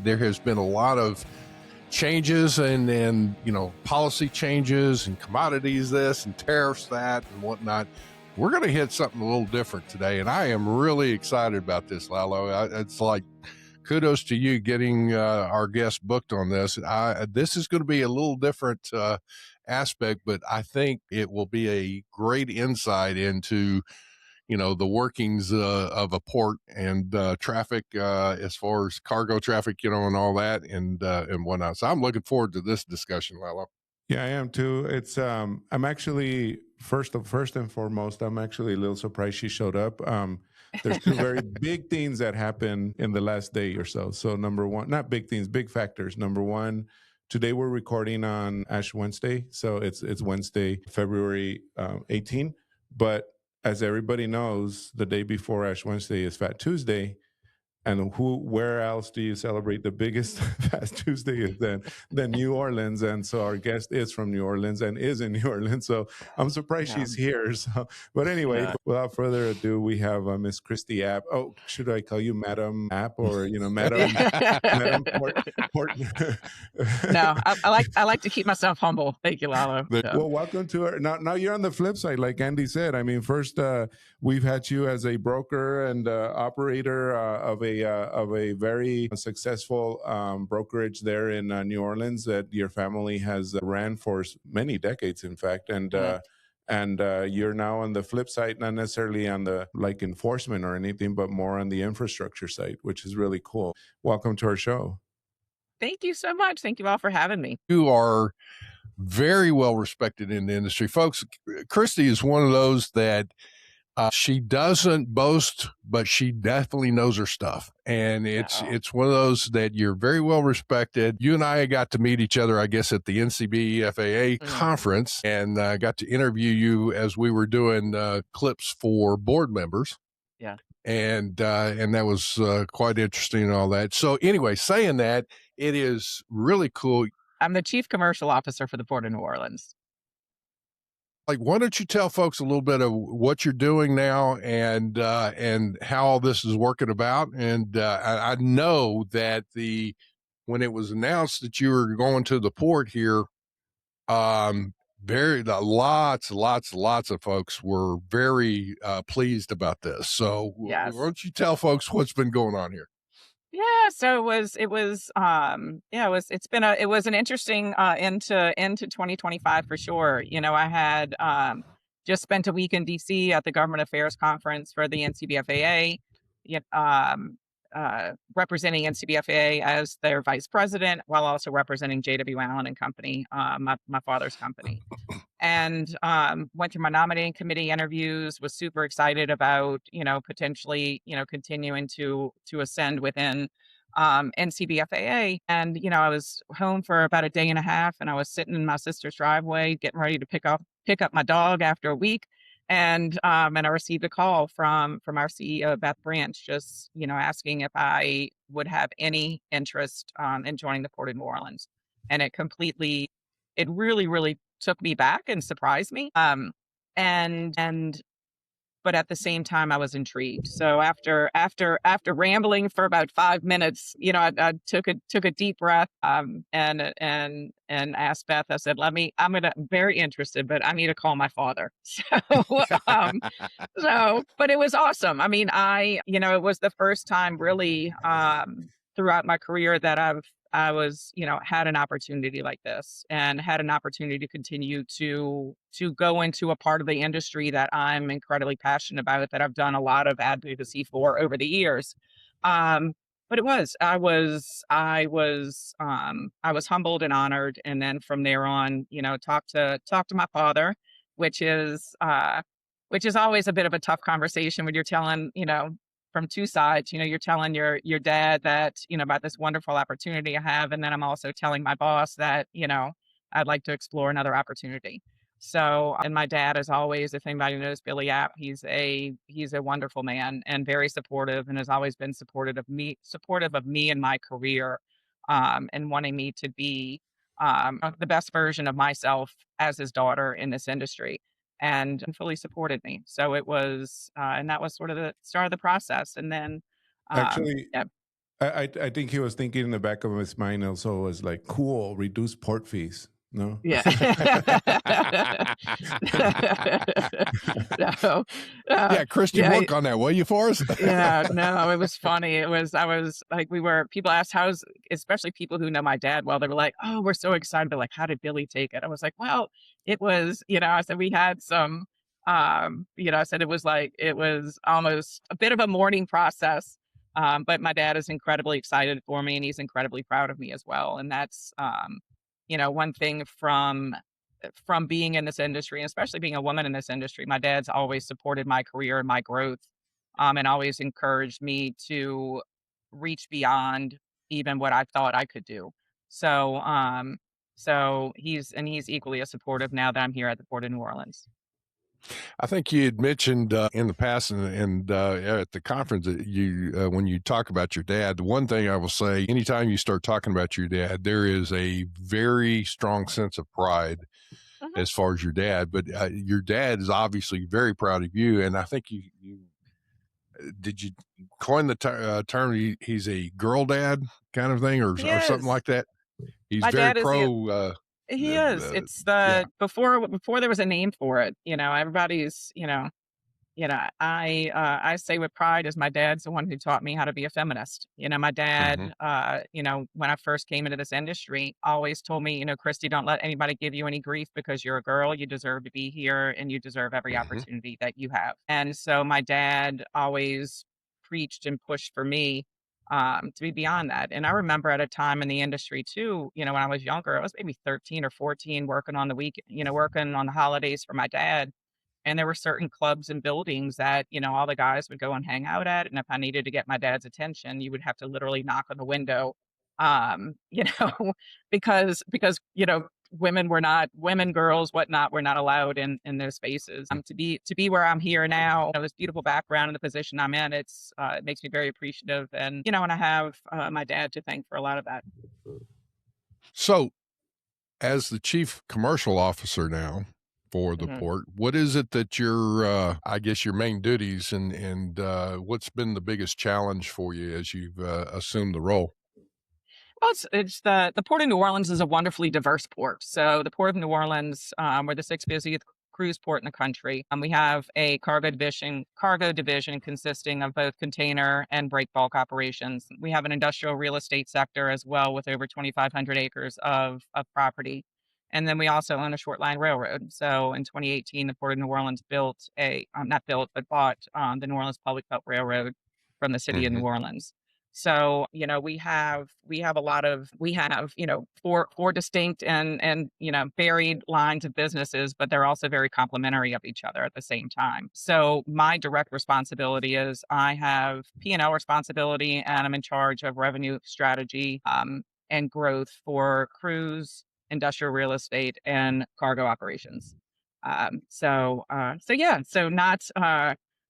there has been a lot of changes and policy changes and commodities this and tariffs that and whatnot. We're going to hit something a little different today, and I am really excited about this, Lalo. It's like kudos to you getting our guest booked on this. This is going to be a little different aspect, but I think it will be a great insight into the workings of a port and traffic as far as cargo traffic, and all that and whatnot. So I'm looking forward to this discussion, Lalo. Yeah, I am too. It's I'm actually first and foremost, I'm actually a little surprised she showed up. There's two very big things that happened in the last day or so. So number one, not big things, big factors. Number one, today we're recording on Ash Wednesday, so it's Wednesday, February 18. But as everybody knows, the day before Ash Wednesday is Fat Tuesday. And where else do you celebrate the biggest Fast Tuesday than New Orleans? And so our guest is from New Orleans and is in New Orleans. So I'm surprised she's here. So, but anyway, without further ado, we have Miss Kristi App. Oh, should I call you Madam App or Madam Madam Port? No, I like to keep myself humble. Thank you, Lalo. Well, welcome to her. Now you're on the flip side, like Andy said. I mean, first we've had you as a broker and operator of a very successful brokerage there in New Orleans that your family has ran for many decades, in fact. And you're now on the flip side, not necessarily on the enforcement or anything, but more on the infrastructure side, which is really cool. Welcome to our show. Thank you so much. Thank you all for having me. You are very well respected in the industry. Folks, Kristi is one of those that she doesn't boast, but she definitely knows her stuff. And it's one of those that you're very well respected. You and I got to meet each other, I guess, at the NCBFAA conference, and got to interview you as we were doing clips for board members. Yeah. And that was quite interesting and all that. So anyway, saying that, it is really cool. I'm the Chief Commercial Officer for the Port of New Orleans. Why don't you tell folks a little bit of what you're doing now and how all this is working about? And I know that when it was announced that you were going to the port here, lots of folks were very pleased about this. So yes. Why don't you tell folks what's been going on here? Yeah, so it was an interesting into 2025 for sure. I had just spent a week in DC at the Government Affairs Conference for the NCBFAA, representing NCBFAA as their vice president, while also representing J.W. Allen and Company, my father's company. And went through my nominating committee interviews, was super excited about, potentially, continuing to ascend within NCBFAA. And, I was home for about a day and a half, and I was sitting in my sister's driveway, getting ready to pick up my dog after a week. And I received a call from our CEO, Beth Branch, just, asking if I would have any interest in joining the Port of New Orleans. And it really, really took me back and surprised me. But at the same time, I was intrigued. So after rambling for about 5 minutes, I took a deep breath and asked Beth. I said, I'm very interested, but I need to call my father. But it was awesome. I mean, it was the first time really throughout my career that I was, had an opportunity like this and had an opportunity to continue to go into a part of the industry that I'm incredibly passionate about, that I've done a lot of advocacy for over the years. But I was humbled and honored. And then from there on, talk to my father, which is always a bit of a tough conversation when you're telling, from two sides. You're telling your dad that, about this wonderful opportunity I have. And then I'm also telling my boss that, I'd like to explore another opportunity. So, and my dad, as always, if anybody knows Billy App, he's a wonderful man and very supportive, and has always been supportive of me and my career, and wanting me to be the best version of myself as his daughter in this industry. And fully supported me. So it was, and that was sort of the start of the process. And then, actually, I think he was thinking in the back of his mind also was like, cool, reduce port fees. No? Yeah. No. Yeah, Kristi, Yeah. work on that, will you, for us? Yeah, no, it was funny. I was like, people asked especially people who know my dad well, they were like, oh, we're so excited. But like, how did Billy take it? I was like, well, it was, I said we had some, I said it was almost a bit of a mourning process. But my dad is incredibly excited for me and he's incredibly proud of me as well. And that's, one thing from being in this industry, and especially being a woman in this industry, my dad's always supported my career and my growth, and always encouraged me to reach beyond even what I thought I could do. So, he's equally as supportive now that I'm here at the Port of New Orleans. I think you had mentioned in the past and at the conference that when you talk about your dad, the one thing I will say, anytime you start talking about your dad, there is a very strong sense of pride Mhm. as far as your dad. But your dad is obviously very proud of you, and I think you did you coin the term? He's a girl dad kind of thing, He or something is. like that. He's My very dad is the pro. He is. It's Yeah. before there was a name for it, everybody's, I say with pride is my dad's the one who taught me how to be a feminist. My Hmm. dad, when I first came into this industry, always told me, Kristi, don't let anybody give you any grief because you're a girl. You deserve to be here and you deserve every Hmm. opportunity that you have. And so my dad always preached and pushed for me to be beyond that. And I remember at a time in the industry too, when I was younger, I was maybe 13 or 14 working on the week, working on the holidays for my dad, and there were certain clubs and buildings that, all the guys would go and hang out at. And if I needed to get my dad's attention, you would have to literally knock on the window, because, women, girls, whatnot, were not allowed in those spaces. To be where I'm here now, this beautiful background and the position I'm in, it makes me very appreciative. And I have my dad to thank for a lot of that. So, as the chief commercial officer now for the Mhm. port, what is it that I guess your main duties and what's been the biggest challenge for you as you've assumed the role? Well, it's the Port of New Orleans is a wonderfully diverse port. So the Port of New Orleans, we're the sixth busiest cruise port in the country. We have a cargo division consisting of both container and break bulk operations. We have an industrial real estate sector as well with over 2,500 acres of property. And then we also own a short line railroad. So in 2018, the Port of New Orleans not built, but bought the New Orleans Public Belt Railroad from the city of New Hmm. Orleans. So, we have four distinct and varied lines of businesses, but they're also very complementary of each other at the same time. So my direct responsibility is I have P&L responsibility and I'm in charge of revenue strategy and growth for cruise, industrial real estate, and cargo operations. So yeah, so not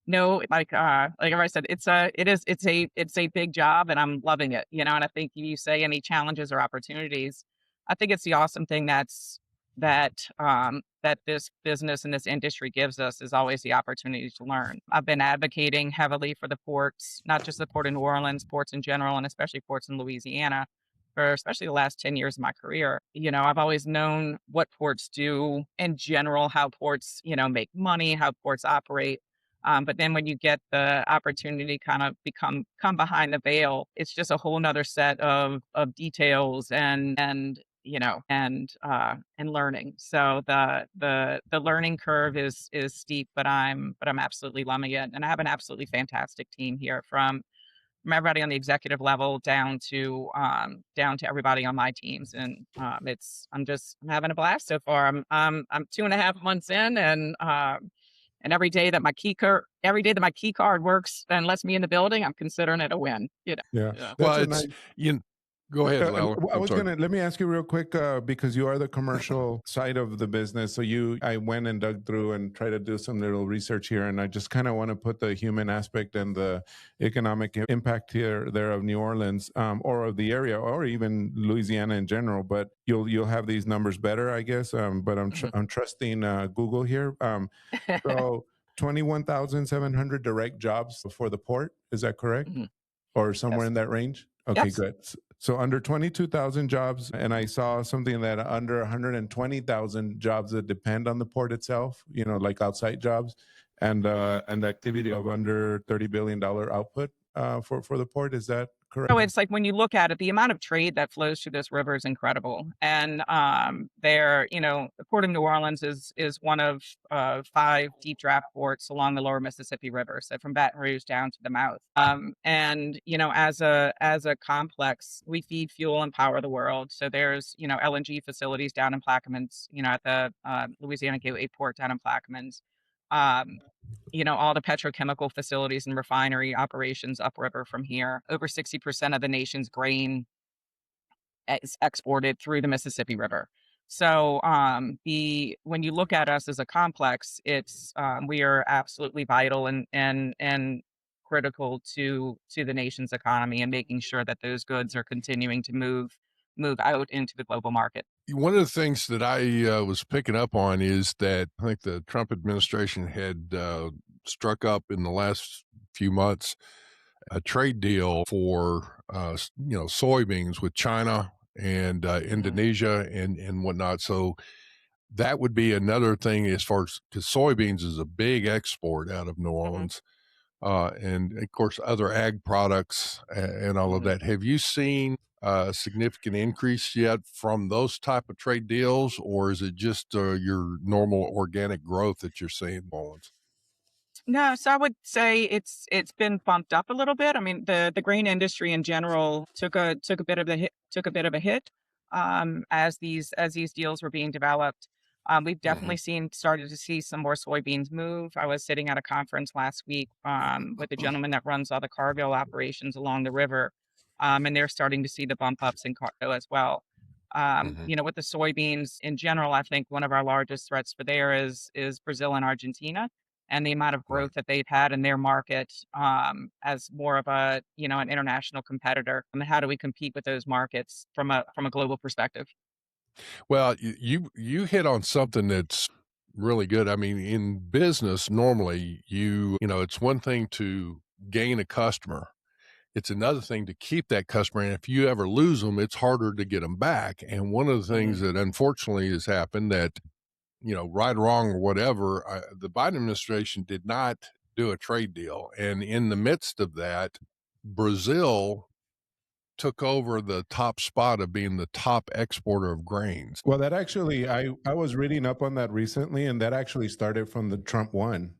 no, like I said, it's a big job and I'm loving it, and I think you say any challenges or opportunities. I think it's the awesome thing that this business and this industry gives us is always the opportunity to learn. I've been advocating heavily for the ports, not just the Port of New Orleans, ports in general, and especially ports in Louisiana, for especially the last 10 years of my career. I've always known what ports do in general, how ports, make money, how ports operate. But then when you get the opportunity to kind of come behind the veil, it's just a whole nother set of details and learning. So the learning curve is steep, but I'm absolutely loving it. And I have an absolutely fantastic team here from everybody on the executive level down to everybody on my teams. And I'm having a blast so far. I'm 2.5 months in, and every day that my key card works and lets me in the building, I'm considering it a win. Yeah, Yeah. that's Well, a it's nice. you. Go ahead, Lalo. I I'm was sorry. let me ask you real quick, because you are the commercial side of the business. So I went and dug through and tried to do some little research here, and I just kind of want to put the human aspect and the economic impact there of New Orleans, or of the area, or even Louisiana in general. But you'll have these numbers better, I guess. But I'm trusting Google here. So 21,700 direct jobs for the port. Is that correct? Mhm. Or somewhere Yes. in that range? Okay, Yes. good. So under 22,000 jobs, and I saw something that under 120,000 jobs that depend on the port itself, like outside jobs, and activity of under $30 billion output for the port. Is that So correct? it's like when you look at it, the amount of trade that flows through this river is incredible. And there, the Port of New Orleans is one of 5 deep draft ports along the lower Mississippi River. So from Baton Rouge down to the mouth. And as a complex, we feed, fuel, and power the world. So there's LNG facilities down in Plaquemines, at the Louisiana Gateway Port down in Plaquemines. Um, all the petrochemical facilities and refinery operations upriver from here. Over 60% of the nation's grain is exported through the Mississippi River. So the when you look at us as a complex, it's we are absolutely vital and critical to the nation's economy and making sure that those goods are continuing to move out into the global market. One of the things that I was picking up on is that I think the Trump administration had struck up in the last few months a trade deal for soybeans with China and Mhm. Indonesia and whatnot. So that would be another thing as far as because soybeans is a big export out of New Mhm. Orleans, and of course other ag products and all of Mhm. that. Have you seen a significant increase yet from those type of trade deals, or is it just your normal organic growth that you're seeing, Mullins? No, so I would say it's been bumped up a little bit. I mean, the grain industry in general took a bit of a hit as these deals were being developed. We've Hmm. definitely started to see some more soybeans move. I was sitting at a conference last week with a gentleman that runs all the cargo operations along the river, and they're starting to see the bump ups in cargo as well. Hmm. With the soybeans in general, I think one of our largest threats for there is Brazil and Argentina and the amount of Right. growth that they've had in their market as more of an international competitor. And how do we compete with those markets from a global perspective? Well, you hit on something that's really good. I mean, in business, normally it's one thing to gain a customer. It's another thing to keep that customer, and if you ever lose them, it's harder to get them back. And one of the things Mhm. that unfortunately has happened that, right or wrong or whatever, the Biden administration did not do a trade deal. And in the midst of that, Brazil took over the top spot of being the top exporter of grains. Well, that actually, I was reading up on that recently, and that actually started from the Trump one.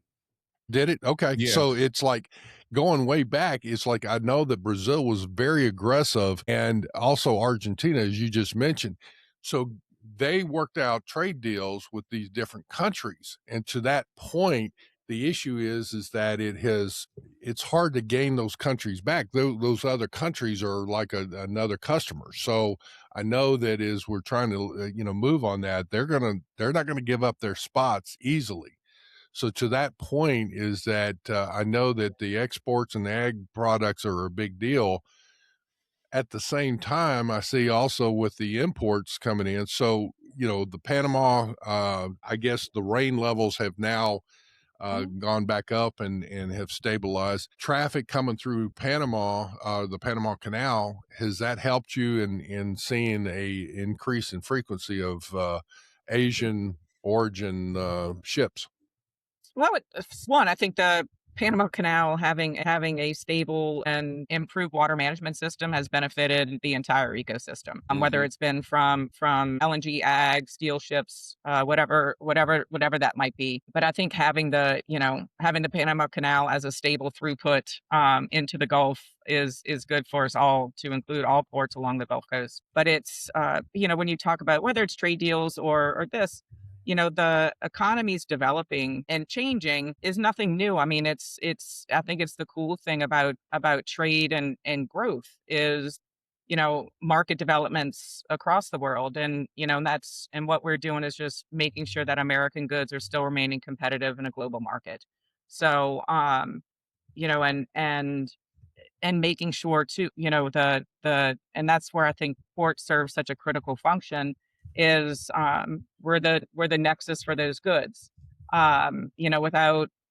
Did it? Okay. So Yes. it's like going way back. It's like I know that Brazil was very aggressive and also Argentina, as you just mentioned. So they worked out trade deals with these different countries. And to that point, the issue is that it's hard to gain those countries back. Those other countries are like another customer. So I know that as we're trying to move on that, they're not gonna give up their spots easily. So to that point is that I know that the exports and the ag products are a big deal. At the same time, I see also with the imports coming in. So the Panama, I guess the rain levels have now Mhm. gone back up and have stabilized. Traffic coming through Panama, the Panama Canal, has that helped you in seeing a increase in frequency of Asian origin ships? Well, one, I think the Panama Canal having a stable and improved water management system has benefited the entire ecosystem. Whether Hmm. it's been from LNG, ag, steel ships, whatever that might be. But I think having the Panama Canal as a stable throughput into the Gulf is good for us all, to include all ports along the Gulf Coast. But it's when you talk about whether it's trade deals or this, the economy's developing and changing is nothing new. I mean, I think it's the cool thing about trade and growth is, market developments across the world. And what we're doing is just making sure that American goods are still remaining competitive in a global market. So, and making sure too, and that's where I think ports serve such a critical function is we're the nexus for those goods.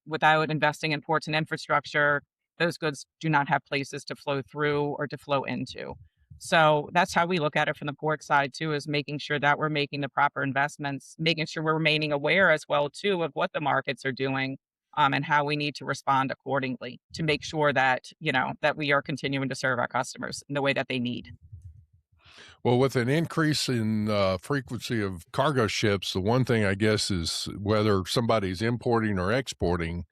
Without investing in ports and infrastructure, those goods do not have places to flow through or to flow into. So that's how we look at it from the port side too, is making sure that we're making the proper investments, making sure we're remaining aware as well too of what the markets are doing, and how we need to respond accordingly to make sure that, that we are continuing to serve our customers in the way that they need. Well, with an increase in frequency of cargo ships, the one thing I guess is whether somebody's importing or exporting.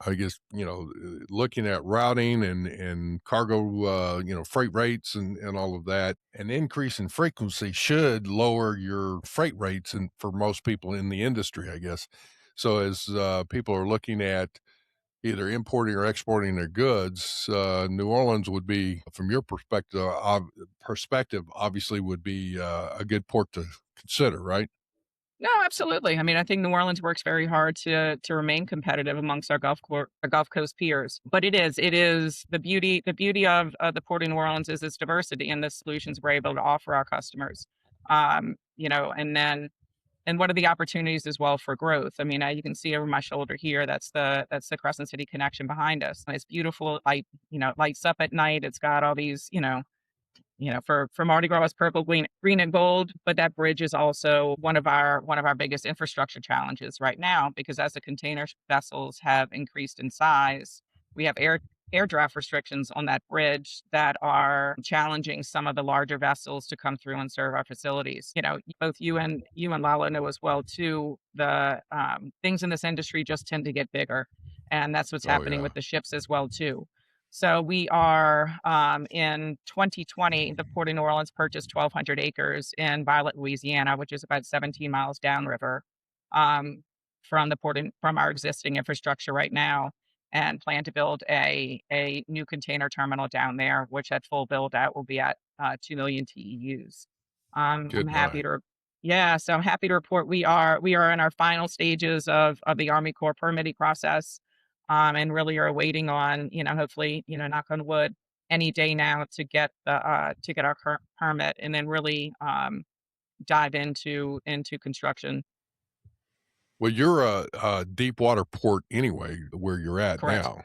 I guess, looking at routing and cargo, freight rates and all of that, an increase in frequency should lower your freight rates and for most people in the industry, I guess. So as people are looking at either importing or exporting their goods, New Orleans would be, from your perspective, obviously would be a good port to consider, right? No, absolutely. I mean, I think New Orleans works very hard to remain competitive amongst our Gulf Coast peers. But it is the beauty of the Port of New Orleans is its diversity and the solutions we're able to offer our customers. And then and what are the opportunities as well for growth? I mean, you can see over my shoulder here. That's the Crescent City connection behind us. It's beautiful. It lights up at night. It's got all these, for Mardi Gras, it's purple, green, and gold. But that bridge is also one of our biggest infrastructure challenges right now, because as the container vessels have increased in size, we have air draft restrictions on that bridge that are challenging some of the larger vessels to come through and serve our facilities. Both you and Lalo know as well too. The things in this industry just tend to get bigger, and that's what's Oh happening yeah. with the ships as well too. So we are in 2020, the Port of New Orleans purchased 1,200 acres in Violet, Louisiana, which is about 17 miles downriver from our existing infrastructure right now, and plan to build a new container terminal down there, which at full build out will be at 2 million TEUs. I'm Good happy night. to, yeah, so I'm happy to report we are in our final stages of the Army Corps permitting process, and really are waiting on, hopefully, knock on wood, any day now to get our current permit, and then really dive into construction. Well, you're a deep water port anyway, where you're at Correct. now.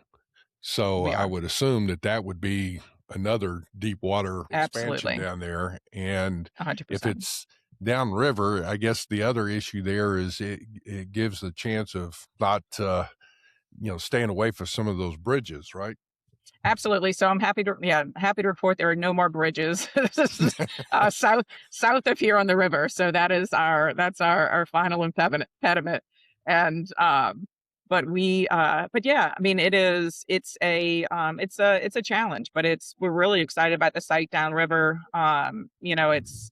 So We I are. would assume that that would be another deep water expansion Absolutely. down there. And if 100%. it's downriver, I guess the other issue there is it gives the chance of not, staying away from some of those bridges, right? Absolutely. So I'm happy to report there are no more bridges. This is south of here on the river. So that's our final impediment. And but yeah, I mean, it's a challenge, but we're really excited about the site downriver. It's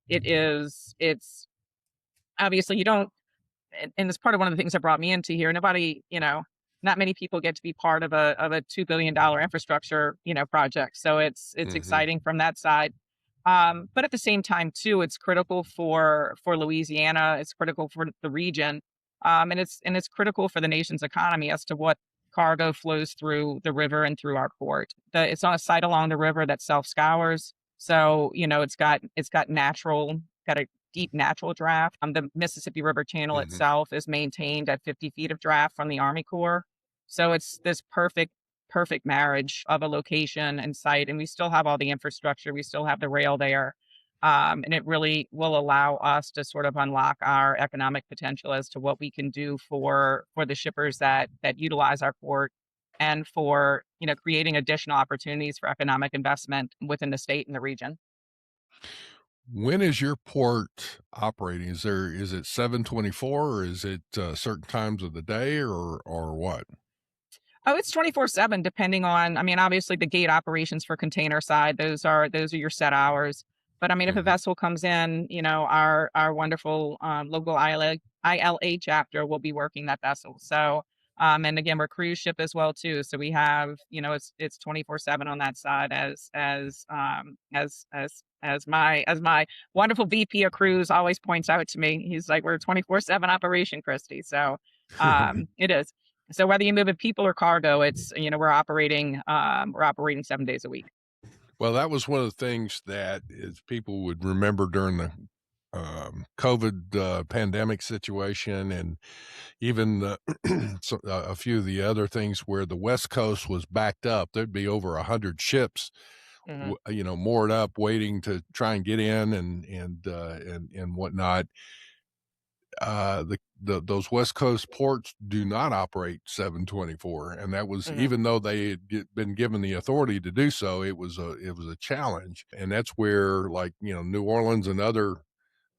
obviously you don't, and it's part of one of the things that brought me into here. Not many people get to be part of a $2 billion infrastructure, project. So it's Hmm. exciting from that side. But at the same time, too, it's critical for Louisiana. It's critical for the region, and it's critical for the nation's economy as to what cargo flows through the river and through our port. It's on a site along the river that self scours, so it's got a deep natural draft. The Mississippi River Channel Hmm. itself is maintained at 50 feet of draft from the Army Corps, so it's this perfect marriage of a location and site, and we still have all the infrastructure. We still have the rail there. And it really will allow us to sort of unlock our economic potential as to what we can do for the shippers that utilize our port, and for creating additional opportunities for economic investment within the state and the region. When is your port operating? Is it 7/24, or is it certain times of the day, or what? Oh, it's 24/7 depending on, I mean, obviously the gate operations for container side, those are your set hours. But I mean, if a Hmm. vessel comes in, our wonderful local ILA chapter will be working that vessel. So and again, we're cruise ship as well too. So we have, it's 24/7 on that side, as my wonderful VP of cruise always points out to me. He's like, we're a 24/7 operation, Kristi. So it is. So whether you move in people or cargo, it's, we're operating 7 days a week. Well, that was one of the things that is people would remember during the COVID pandemic situation, and even a few of the other things where the West Coast was backed up. There'd be over 100 ships, Mhm. moored up, waiting to try and get in and whatnot. Those West Coast ports do not operate 7/24, and that was Mhm. even though they had been given the authority to do so. It was a challenge, and that's where, like, New Orleans and other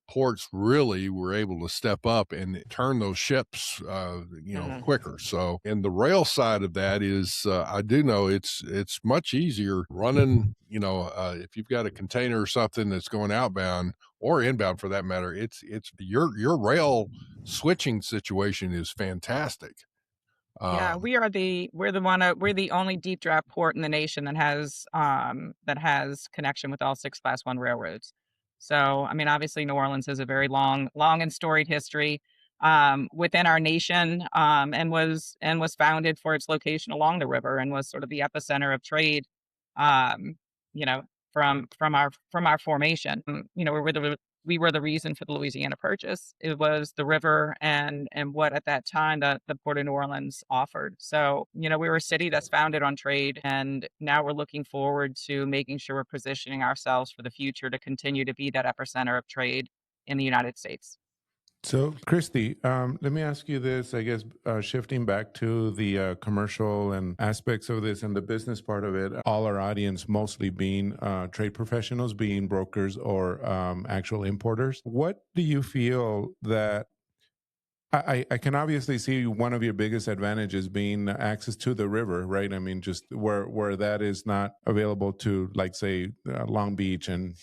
ports really were able to step up and turn those ships, Mhm. quicker. So, and the rail side of that is, I do know it's much easier running. If you've got a container or something that's going outbound or inbound for that matter, it's your rail switching situation is fantastic. Yeah, Um, we're the only deep draft port in the nation that has connection with all 6 Class 1 railroads. So, I mean, obviously, New Orleans has a very long and storied history within our nation, and was founded for its location along the river and was sort of the epicenter of trade, um, you know, from our formation. We were the reason for the Louisiana Purchase. It was the river and what at that time the Port of New Orleans offered. So, we were a city that's founded on trade, and now we're looking forward to making sure we're positioning ourselves for the future to continue to be that epicenter of trade in the United States. So, Kristi, let me ask you this. I guess shifting back to the commercial and aspects of this and the business part of it, all our audience mostly being trade professionals, being brokers or actual importers. What do you feel that I can obviously see one of your biggest advantages being access to the river, right? I mean, just where that is not available to, like, say, Long Beach and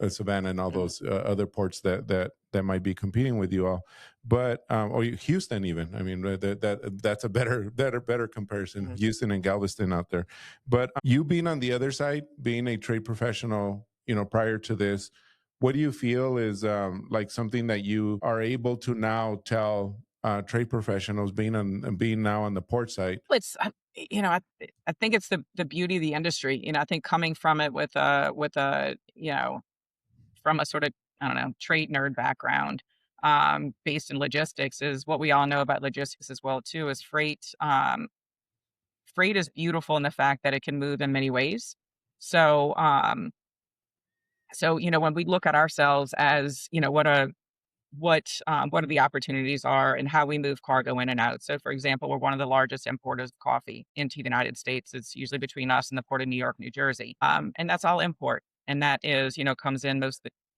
Savannah and all Mhm. those other ports that might be competing with you all, but or Houston even. I mean, that's a better comparison. Mhm. Houston and Galveston out there, but you being on the other side, being a trade professional, prior to this, what do you feel is like something that you are able to now tell trade professionals being now on the port side? It's I think it's the beauty of the industry. I think coming from it with a from a sort of, I don't know, trade nerd background, based in logistics, is what we all know about logistics as well too is freight. Freight is beautiful in the fact that it can move in many ways. So, when we look at ourselves as, what are the opportunities are and how we move cargo in and out. So, for example, we're one of the largest importers of coffee into the United States. It's usually between us and the port of New York, New Jersey, and that's all import. And that is, comes in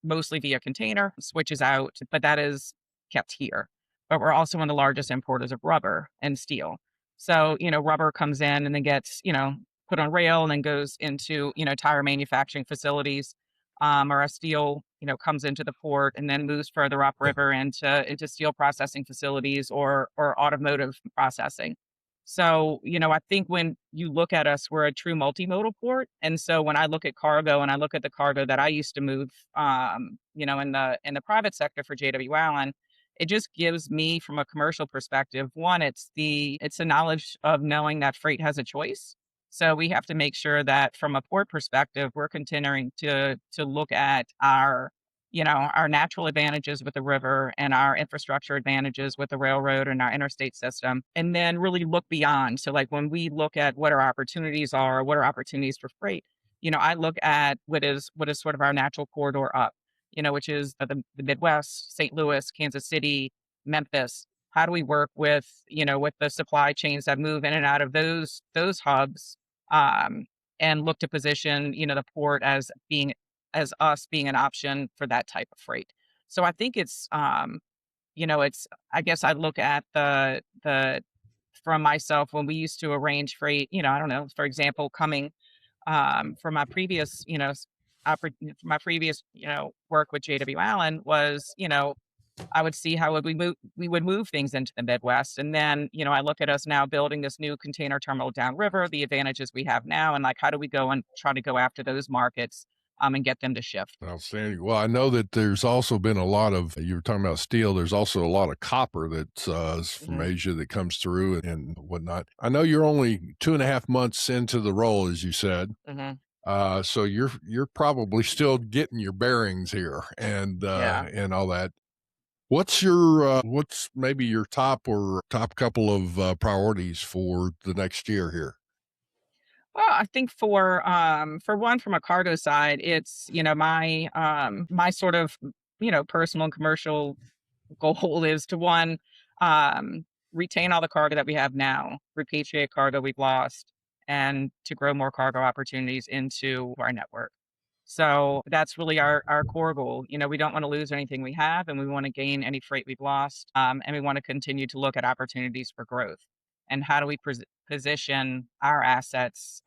mostly via container, switches out, but that is kept here. But we're also one of the largest importers of rubber and steel. So, rubber comes in and then gets, put on rail and then goes into, tire manufacturing facilities, or a steel, comes into the port and then moves further upriver into steel processing facilities or automotive processing. So, I think when you look at us, we're a true multimodal port. And so when I look at cargo and I look at the cargo that I used to move, in the private sector for JW Allen, it just gives me, from a commercial perspective, one, it's the knowledge of knowing that freight has a choice. So we have to make sure that from a port perspective, we're continuing to look at our natural advantages with the river and our infrastructure advantages with the railroad and our interstate system, and then really look beyond. So, like, when we look at what our opportunities are, what are opportunities for freight, I look at what is sort of our natural corridor up, which is the Midwest, St. Louis, Kansas City, Memphis. How do we work with the supply chains that move in and out of those hubs, um, and look to position, the port as us being an option for that type of freight. So I think it's I guess I look at the from myself when we used to arrange freight, I don't know, for example, coming from my previous, from my previous, work with JW Allen was, I would see how we would move things into the Midwest. And then, I look at us now building this new container terminal downriver, the advantages we have now, and like how do we go and try to go after those markets, and get them to shift. Outstanding. Well, I know that there's also been a lot of, you were talking about steel, there's also a lot of copper that's is from Mhm. Asia that comes through and whatnot. I know you're only 2.5 months into the role, as you said. Mhm. So you're probably still getting your bearings here Yeah. and all that. What's maybe your top couple of priorities for the next year here? Well, I think for one, from a cargo side, it's, my sort of, personal and commercial goal is to one, retain all the cargo that we have now, repatriate cargo we've lost, and to grow more cargo opportunities into our network. So that's really our core goal. We don't want to lose anything we have, and we want to gain any freight we've lost, and we want to continue to look at opportunities for growth. And how do we position our assets,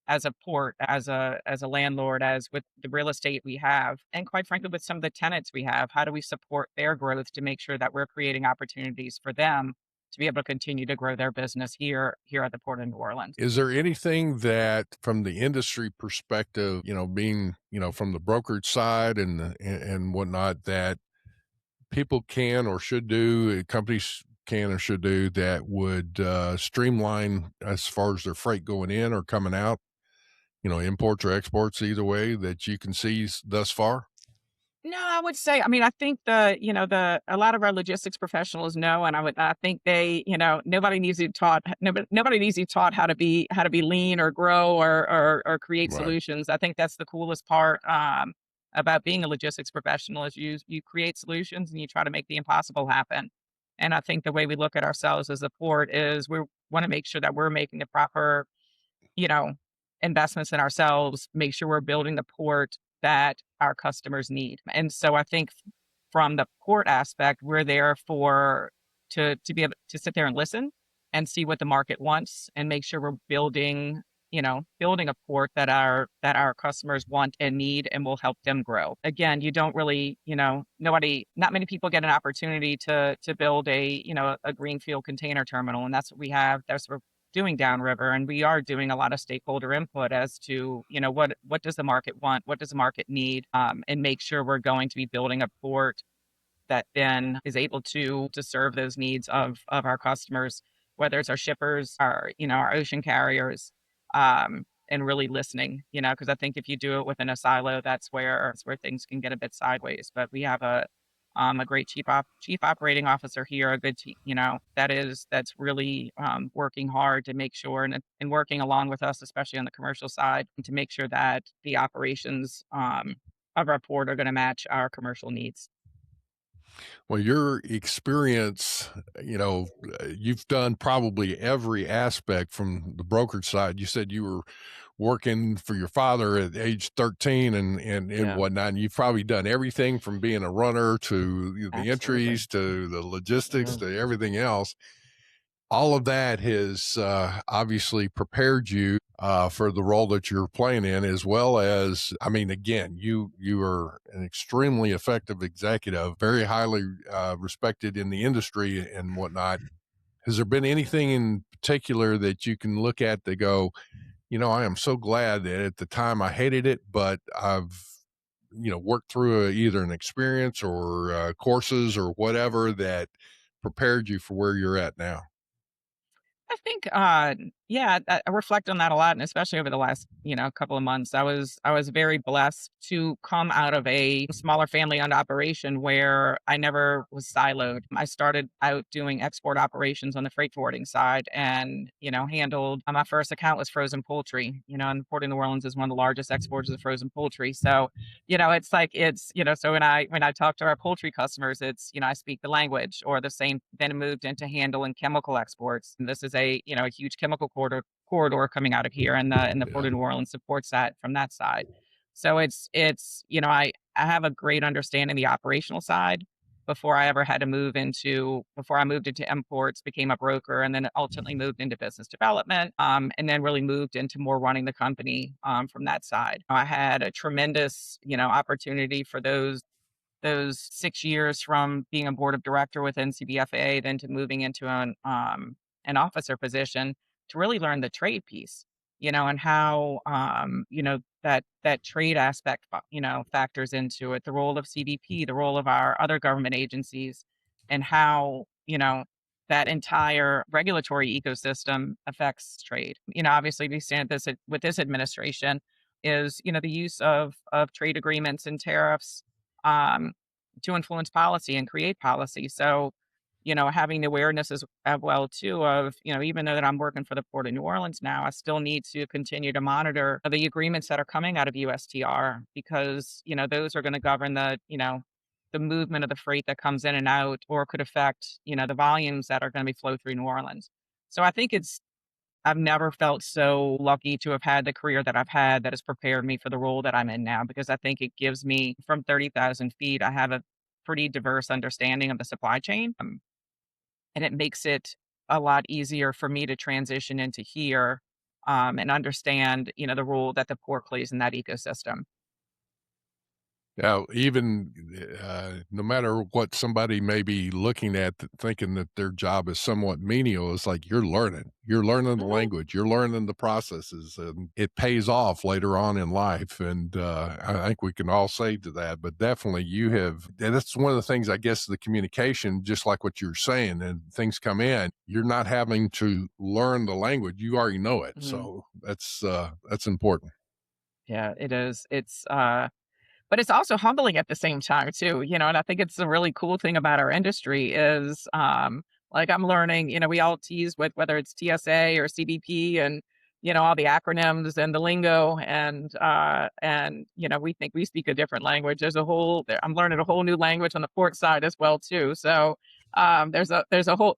as a port, as a landlord, as with the real estate we have, and quite frankly, with some of the tenants we have, how do we support their growth to make sure that we're creating opportunities for them to be able to continue to grow their business here at the Port of New Orleans? Is there anything that, from the industry perspective, being, from the brokerage side and whatnot, that people can or should do, companies can or should do, that would streamline as far as their freight going in or coming out, imports or exports, either way, that you can see thus far? No, I would say, I mean, I think a lot of our logistics professionals know, and I think they, nobody needs to be taught how to be lean or grow or create Right. solutions. I think that's the coolest part, about being a logistics professional is you create solutions and you try to make the impossible happen. And I think the way we look at ourselves as a port is we want to make sure that we're making the proper, you know, investments in ourselves, make sure we're building the port that our customers need. And so I think from the port aspect, we're there for to be able to sit there and listen and see what the market wants and make sure we're building a port that our customers want and need and will help them grow. Again, you don't really, not many people get an opportunity to build a greenfield container terminal. And that's what we have. That's what we're doing downriver. And we are doing a lot of stakeholder input as to, what does the market want? What does the market need? And make sure we're going to be building a port that then is able to serve those needs of our customers, whether it's our shippers, our ocean carriers, and really listening, because I think if you do it within a silo, that's where things can get a bit sideways. But we have a great chief operating officer here, a good team, that's really working hard to make sure and working along with us, especially on the commercial side, to make sure that the operations of our port are going to match our commercial needs. Well, your experience, you've done probably every aspect from the brokerage side. You said you were working for your father at age 13 and Yeah, whatnot. And you've probably done everything from being a runner to the absolutely. entries to the logistics Yeah. to everything else. All of that has obviously prepared you for the role that you're playing in, as well as, I mean, again, you are an extremely effective executive, very highly respected in the industry and whatnot. Has there been anything in particular that you can look at that go, I am so glad that at the time I hated it, but I've worked through either an experience or courses or whatever that prepared you for where you're at now? I think, yeah, I reflect on that a lot, and especially over the last, couple of months. I was very blessed to come out of a smaller family-owned operation where I never was siloed. I started out doing export operations on the freight forwarding side, and handled. My first account was frozen poultry. And the Port of New Orleans is one of the largest exporters of frozen poultry. So, it's like so when I talk to our poultry customers, it's I speak the language, or the same. Then it moved into handling chemical exports. And this is a huge chemical corridor coming out of here, and the Port Yeah. of New Orleans supports that from that side. So I have a great understanding of the operational side before I moved into imports, became a broker, and then ultimately moved into business development, and then really moved into more running the company, from that side. I had a tremendous, opportunity for those 6 years from being a board of director with NCBFA, then to moving into an officer position to really learn the trade piece, and how, that trade aspect, factors into it, the role of CBP, the role of our other government agencies, and how, that entire regulatory ecosystem affects trade. Obviously we stand with this administration, is, the use of trade agreements and tariffs um, to influence policy and create policy. So, having the awareness as well too of, even though that I'm working for the Port of New Orleans now, I still need to continue to monitor the agreements that are coming out of USTR because, those are going to govern the movement of the freight that comes in and out or could affect, the volumes that are going to be flow through New Orleans. So I think I've never felt so lucky to have had the career that I've had that has prepared me for the role that I'm in now, because I think it gives me from 30,000 feet, I have a pretty diverse understanding of the supply chain. And it makes it a lot easier for me to transition into here and understand, the role that the port plays in that ecosystem. Now, even no matter what somebody may be looking at, thinking that their job is somewhat menial, it's like you're learning. You're learning the Mhm. language. You're learning the processes, and it pays off later on in life. And I think we can all say to that. But definitely, you have. And that's one of the things, I guess, the communication, just like what you're saying, and things come in. You're not having to learn the language. You already know it. Mhm. So that's important. Yeah, it is. But it's also humbling at the same time too, and I think it's a really cool thing about our industry is, like I'm learning, we all tease with whether it's TSA or CBP and, all the acronyms and the lingo and, we think we speak a different language. I'm learning a whole new language on the port side as well too. So, there's a whole,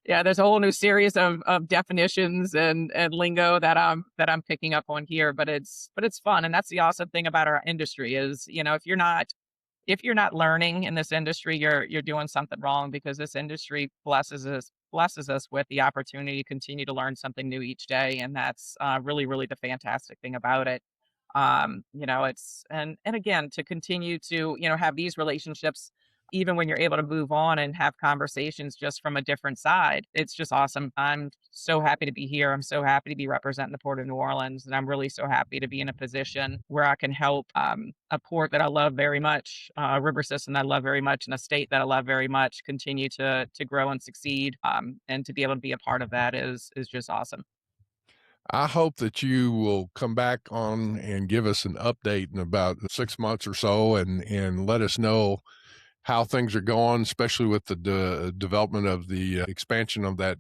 yeah, there's a whole new series of definitions and lingo that I'm picking up on here, but it's fun, and that's the awesome thing about our industry is, if you're not learning in this industry, you're doing something wrong because this industry blesses us with the opportunity to continue to learn something new each day, and that's really really the fantastic thing about it. It's and again to continue to have these relationships even when you're able to move on and have conversations just from a different side. It's just awesome. I'm so happy to be here. I'm so happy to be representing the Port of New Orleans. And I'm really so happy to be in a position where I can help a port that I love very much, a river system that I love very much, and a state that I love very much continue to grow and succeed. And to be able to be a part of that is just awesome. I hope that you will come back on and give us an update in about 6 months or so and let us know how things are going, especially with the development of the expansion of that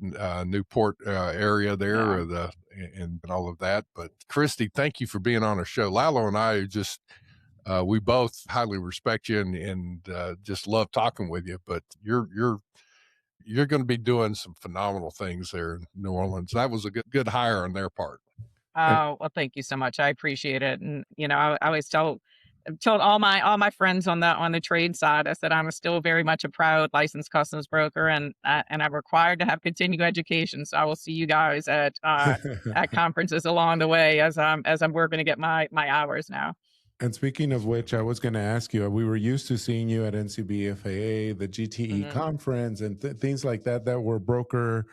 new port area there, Yeah. and all of that. But Kristi, thank you for being on our show. Lalo and I just we both highly respect you and just love talking with you. But you're going to be doing some phenomenal things there in New Orleans. That was a good hire on their part. And Oh, well, thank you so much. I appreciate it. And, I always I've told all my friends on the trade side, I said I'm still very much a proud licensed customs broker, and I'm required to have continuing education. So I will see you guys at conferences along the way as I'm working to get my hours now. And speaking of which, I was going to ask you, we were used to seeing you at NCBFAA, the GTE Hmm. conference, and things like that that were broker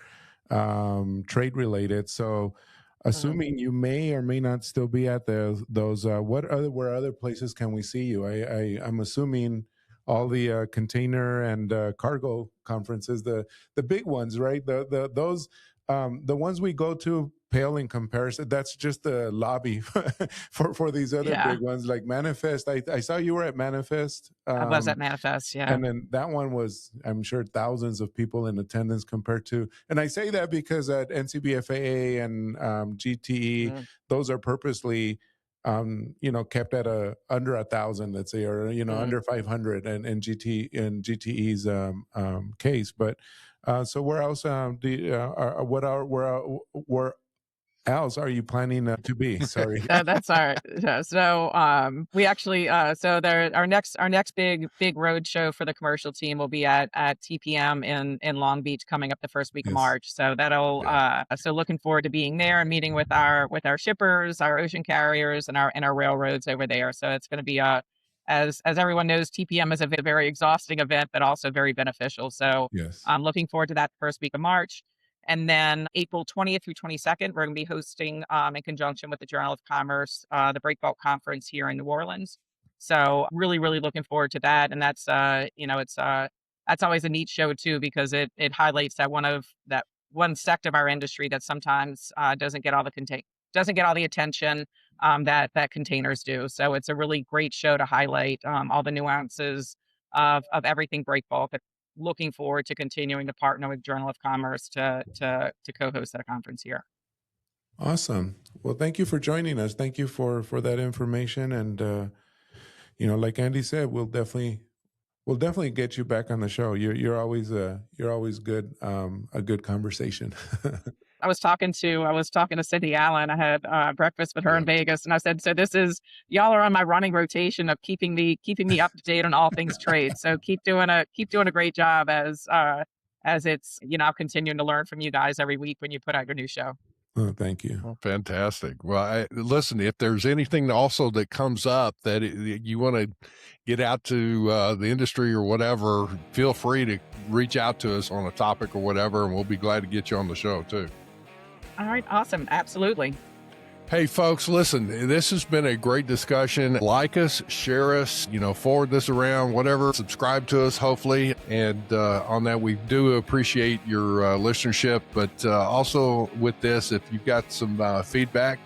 trade related. So, Hmm. assuming you may or may not still be at those, where other places can we see you? I'm assuming all the container and cargo conferences, the big ones, right? The ones we go to pale in comparison. That's just the lobby for these other Yeah, big ones like Manifest. I saw you were at Manifest, I was at Manifest. Yeah. and then that one was, I'm sure, thousands of people in attendance compared to. And I say that because at NCBFAA and GTE, Hmm. those are purposely, kept at a under 1,000, let's say, or Hmm. under 500, and in GTE's case. But so where else? What are where else are you planning to be? Sorry. That's all right. Yeah, so, we actually, so there our next big road show for the commercial team will be at TPM in Long Beach coming up the first week of Yes. March. So that'll, Yeah. so looking forward to being there and meeting with our shippers, our ocean carriers, and our railroads over there. So it's gonna be, as everyone knows, TPM is a very exhausting event, but also very beneficial. So Yes. I'm looking forward to that first week of March. And then April 20th through 22nd, we're going to be hosting, in conjunction with the Journal of Commerce, the Breakbulk Conference here in New Orleans. So really, really looking forward to that. And that's always a neat show too, because it highlights that one sect of our industry that sometimes doesn't get all the attention. that containers do. So it's a really great show to highlight all the nuances of everything break bulk. Looking forward to continuing to partner with Journal of Commerce to co-host that conference here. Awesome. Well, thank you for joining us. Thank you for that information. And like Andy said, we'll definitely get you back on the show. You're always good, a good conversation. I was talking to Cindy Allen. I had breakfast with her in Vegas, and I said, "So y'all are on my running rotation of keeping me up to date on all things trade. So keep doing a great job as it's continuing to learn from you guys every week when you put out your new show." Oh, thank you. Well, fantastic. Well, listen, if there's anything also that comes up that you want to get out to the industry or whatever, feel free to reach out to us on a topic or whatever, and we'll be glad to get you on the show too. All right. Awesome. Absolutely. Hey, folks, listen, this has been a great discussion. Like us, share us, forward this around, whatever, subscribe to us, hopefully. And on that, we do appreciate your listenership. But also with this, if you've got some feedback,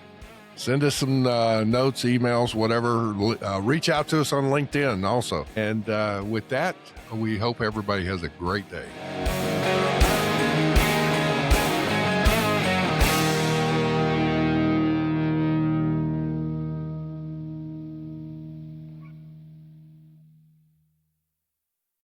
send us some notes, emails, whatever. Reach out to us on LinkedIn also. And with that, we hope everybody has a great day.